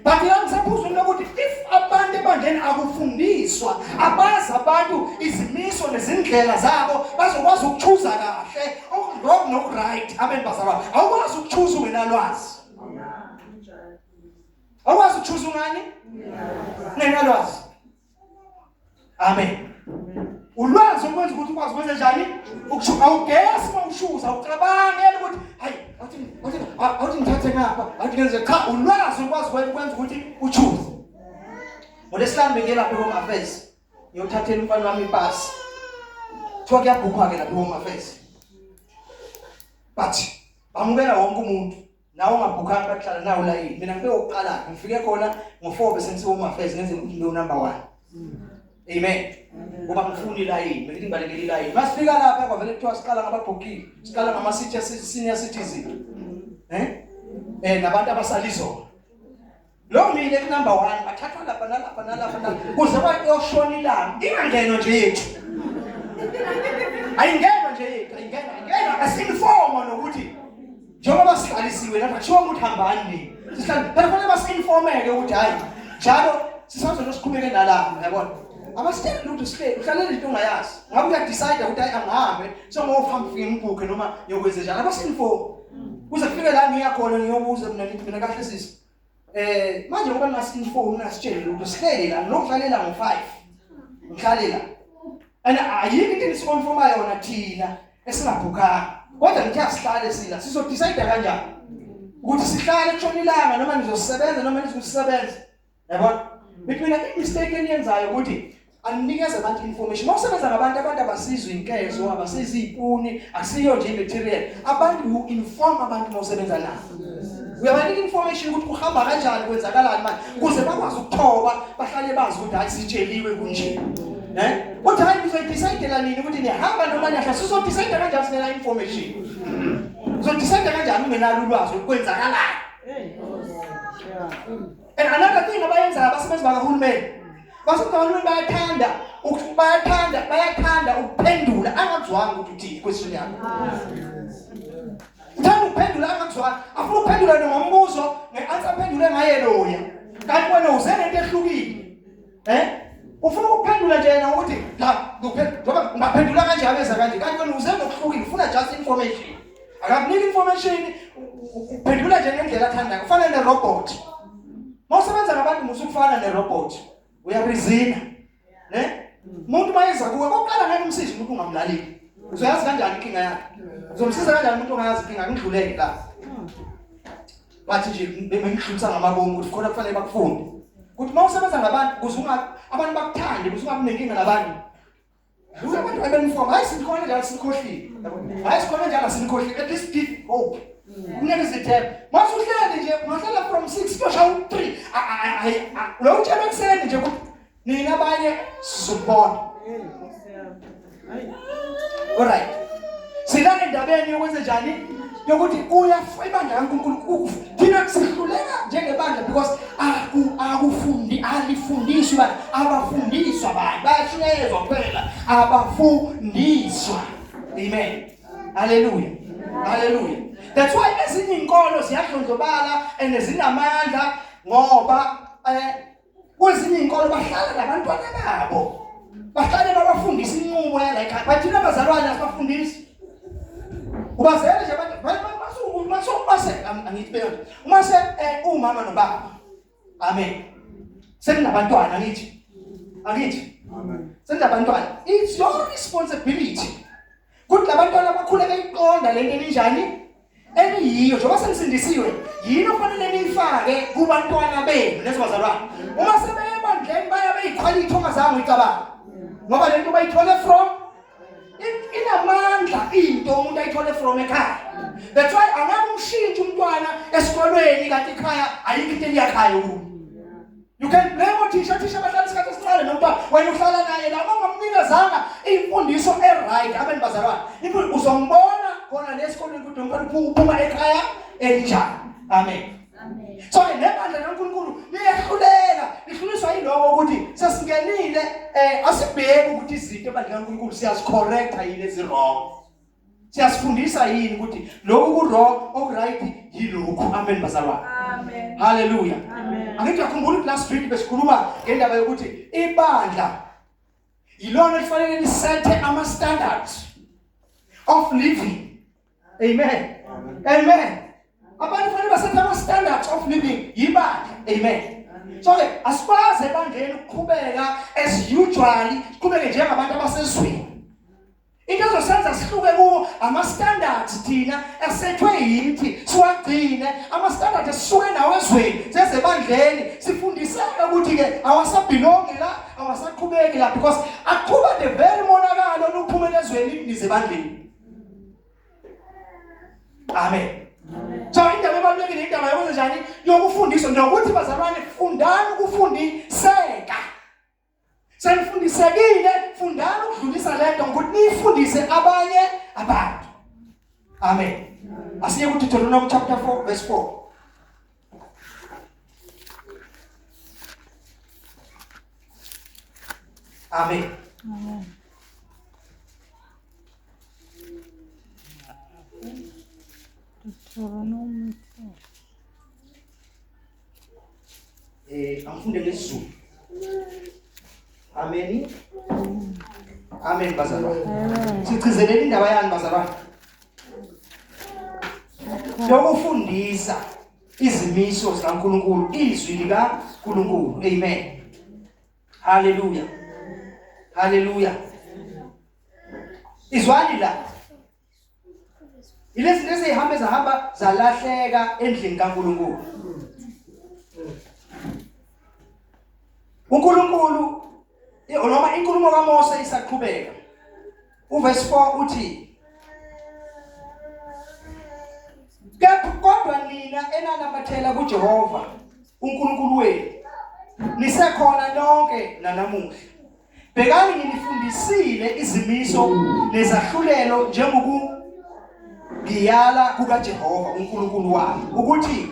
But yangisaphuzweni lokuthi if abantu ebandleni akufundiswa abazi abantu izimiso nezindlela zabo bazokwazi ukuchuza kahle okurong nokuright abembazalwane awukwazi ukuchuza ungenalwazi. Awukwazi ukuchuza ungani? Ungenalwazi. Amen. Ulwazi ukwenza ukuthi ukwazi ukwenza njani? Awugesi uma ushuza ucabangela ukuthi hayi awuthi ngithathe ngapha awuthi ngenze cha ulwazi ukwazi ukwenza ukuthi uchuze. Ngolesihlanu bengelapha eHome Affairs ngiyothathela umfana wami ibhasi kuthiwa kuyabhukhwa ke lapha eHome Affairs but bamukela wonke umuntu nawe ungabhukhanga bakuhlala nawe la yini mina ngibe oqala ngifike khona ngo4 bese Home Affairs ngenze ukuthi ngibe number 1. Amen. Ngoba ngifuni la yini belithi ngibalekeli la yini masifika lapha kwavele kuthiwa siqala ngababhokile siqala ngama senior citizen nabantu abasalizona lo mile ku number 1 bathathwa lapha nalapha kuze bayoshona ilanga ingangeno nje yethu ayingena nje yethu ayingena asinforma nokuthi njengoba siqalisiwe lapha kushiwo ukuthi hambani sihlala kufanele basinformeke ukuthi hayi njalo sisazoqhubeka nalapha yabona abasitshela ukuthi sihlele uhlalela into ongayazi ngabe uyadecide ukuthi hayi angihambe sengofamba ufike ngibhuke noma yokwenza njalo abasinform kuze kufike la ngiyakhona ngiyobuza mina kahle sisi manje ngoba nasinform nasitshela ukuthi sihlele la nokuhlalela ngo5 ngihlalela ana ayikho into esikonfirma yona thina esingabhukanga kodwa ngithi asihlale sila sizodecide kanjani ukuthi sihlale kutshona ilanga noma nizosebenza noma nizokusebenza yabona mina imistake eniyenzayo ukuthi anikeze abantu information mawusebenza ngabantu abasizwe inkezo abasizi ipuni akusiyo nje material abantu you inform abantu mawusebenza nabo uyabanika information ukuthi kuhamba kanjani kwenzakalani manje kuze bakwazi ukuthoba bahlale bazi ukuthi hayi sitsheliwe kunje uthi hayi uzodecide la nini ukuthi nihamba noma niyahla sizodecide kanjani sinela information uzodecide kanjani ungenalo ulwazi ukwenzakalani and another thing abayenza abasebenzi bakahulumeni basebahulumeni bayathanda ukuphendula angazwanga ukuthi uthini question yakho uthanda ukuphendula angazwanga afuna ukuphendula ngombuzo ngeanswer aphendule ngaye loya kanti wena uzene into ehlukile ufuna ukuphendula nje yena ukuthi la ngoba ungaphendula kanjani beza kanje kanti wena uzene ukuhlukile ufuna just information akakunika information uphendula nje ngendlela athanda kufana nerobot mawusebenza ngabantu musukufana nerobot uyabrizina umuntu mayeza kuwe kokuqala ngeke umsize umuntu ungamlaleli uzoyazi kanjani inkinga yakhe uzomsiza kanjani umuntu ongayazi inkinga ngidluleke la bathi nje bengidlulisa ngamabomu ukuthi khona kufanele bakufunde ukuthi mawusebenza ngabantu kuzunga abantu bakuthande kuzunga kunenkinga nabantu abantu abenform hayi sikhona njalo sikhohlile hayi sikhona njalo sikhohlile at least give hope kuneke zithemba masuhlele nje mahlala from 6 to 3 lo utshela ekseni nje ukuthi nina abanye sizobona alright sila endabeni yokwenza njani yokuthi uyafibandla kaNkulunkulu thina sihluleka njengebandla because alifundiswa abantu abafundiswa abantu bayashiyezwa kuphela abafundiswa. Amen. Hallelujah. Hallelujah. That's why ezinye inkolo ziyadlondlobala and zinamandla ngoba kwezinye inkolo bahlala nabantwana babo bahlale babafundisa inqubo like bathina abazalwane asibafundisi ubazele nje umase umama nobaba. Amen. Senabantwana ngithi amen. Senabantwana, it's your responsibility ukuthi labantwana bakhule beyiqonda lento enjani eniyiyo njengoba senisindisiwe yini ofanele niyifake kubantwana benu nesibazalwane uma sebeyebandleni baya beyiquality ongazange uyicabanga ngoba lento bayithole from inamandla into umuntu ayithole from ekhaya. That's why angabe umshintsha umntwana esikolweni kanti ekhaya ayikho into eliyakhaya kuyo. You can blame uthisha bahlala isikhathi esincane noma wena uhlala naye la ungamnikezanga imfundiso eright abantu bazalwane imfundo uzombona khona lesikolweni ukuthi umntwana uphuma ekhaya enjani. Amen. Amen. So nebandla kaNkulunkulu lihluliswa yiloko ukuthi sesingenile asibheke ukuthi izinto ebandla kaNkulunkulu siyazicorrecta yini ezirong. Siyasifundisa yini ukuthi lokhu ku wrong okuright yilokhu. Amen bazalwane. Amen. Hallelujah. Amen. Angithi akhumbula last week besikhuluma ngendaba yokuthi ibandla yilona elifanele lisethe ama standards of living. Amen. Amen. Abantu kufanele basethe ama standards of living yibandla. Amen. So ke asibaze ebandleni ukuqhubeka as usually siqhubeke njengabantu abasezweni. Into ezosenza sihluke kuwo ama standards thina esethwe yithi siwagcine ama standards esisuke nawo ezweni sezebandleni sifundiseke ukuthi ke awasabelongi la awasaqhubeki la because aqhuba the very monakalo lokuphumela ezweni nizebandleni. Amen. So indaba ebalulekile indaba yokwenza njani yokufundiswa nokuthi bazalwane fundani ukufundiseka. Senifundisekile fundani ukudlulisa lento ukuthi nifundise abanye abantu. Amen. Asiye ku Deuteronomy chapter 4 verse 4. Amen. Amen. Deuteronomy 4. Afunde ngesizulu. Amen. Amen bazalwane. Sichizelele indaba yani bazalwane? Lokufundisa izimiso zikaNkulunkulu, izwi likaNkulunkulu. Amen. Hallelujah. Hallelujah. Izwani la. Ilezi lezihamba zahamba zalahleka endlini kaNkulunkulu. uNkulunkulu noma inkulumo kaMose isaqhubeka. Uverse 4 uthi kodwa nina enanamathela kuJehova uNkulunkulu wenu nisekhona nonke nanamuhla. Bhekani ngilifundisile izimiso nezahlulelo njengokungiyala kukaJehova uNkulunkulu wami ukuthi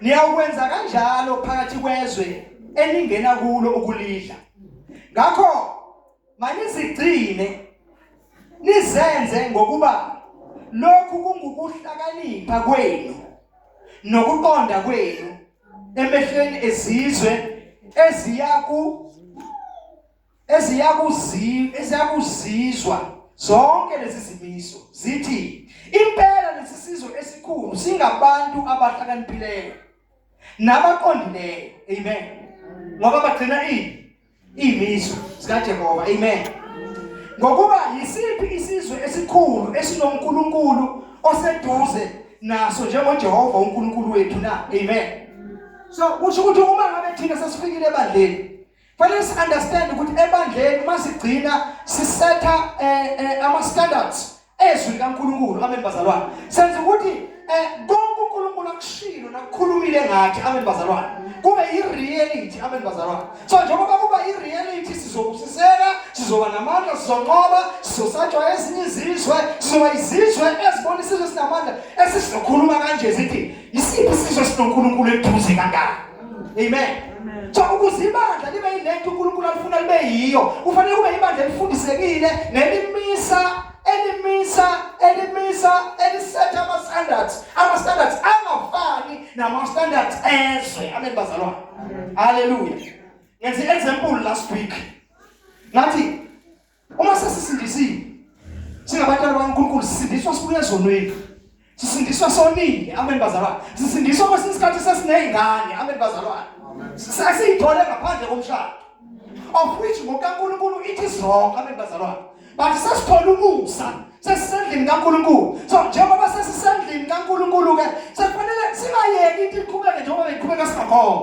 niyakwenza kanjalo phakathi kwezwe eningena kulo ukulidla. Ngakho manizigcine nizenze ngokuba lokhu kungukuhlakanipha kwenu nokuqonda kwenu emehlweni ezizwe eziyakuzizwa zonke lezi zimiso zithi impela lesi sizwe esikhulu singabantu abahlakaniphileyo nabaqondileyo. Amen. Ngoba bagcina imiso zikaJehova. Amen. Ngokuba yisiphi isizwe esikhulu esinoNkulunkulu oseduze naso njengoJehova uNkulunkulu wethu na. Amen. So kusho ukuthi uma ngabe thina sesifikile ebandleni fanele si understand ukuthi ebandleni masigcina sisetha ama standards ezwi likaNkulunkulu. Amen bazalwane. Senze ukuthi konke uNkulunkulu akushilo nakukhulumile ngathi. Amen bazalwane. Kube i-reality. Amen bazalwane. So njengoba kuba i-reality sizobusiseka, sizoba namandla, sizonqoba, sizosatshwa ezinye izizwe, sizoba izizwe ezibona isizwe sinamandla esisizokhuluma kanje zithi yisiphi isizwe sinoNkulunkulu eduze kangaka. Amen. So ukuze ibandla libe yilento uNkulunkulu alifuna libe yiyo kufanele kube ibandla elifundisekile nelimisa elisetha ama standards angafani nama standards ezwe. Amen bazalwane. Hallelujah. Ngenze example last week ngathi uma sesisindisile singabantwana bakaNkulunkulu sisindiswa sibuye ezonweni, sisindiswa soningi. Amen bazalwane. Sisindiswa kwesinye isikhathi sesineyingane. Amen bazalwane. Sasiyithole ngaphandle komshado of which ngokaNkulunkulu it is wrong. Amen bazalwane. But sasithola umusa sesisendlini kaNkulunkulu. So njengoba sesisendlini kaNkulunkulu ke sekufanele singayeki into iqhubeke njengoba beyiqhubeka singakhona.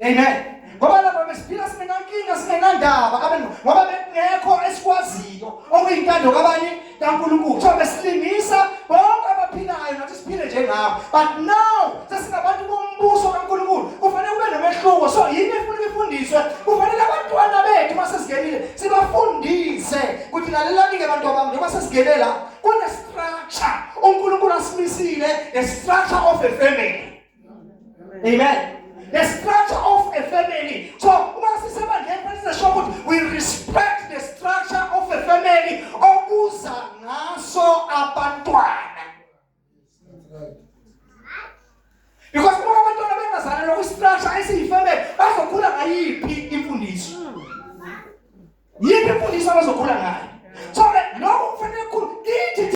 Amen. Ngoba lapho besiphila sinenkinga sinenandaba. Amen. Ngoba bekungekho esikwaziyo okuyintando kabani kaNkulunkulu. So besilingisa bonke abaphilayo nathi siphile njengabo. But now sesingabantu bombuso kaNkulunkulu kufanele kube nomehluko. So yini efuneka ifundiswe? Kufanele abantwana bethu masesingenile sibafundise ukuthi lalelani ke bantu bami njengoba sesigelela kune structure uNkulunkulu asimisile, the structure of a family. Amen. The structure of a family. So we respect the structure of a family. Obuza ngaso naso abantwana. Because uma abantwana bengazalelwa kwi-structure esiyifamily bazokhula ngayiphi imfundiso? Yiphi imfundiso abazokhula ngayo?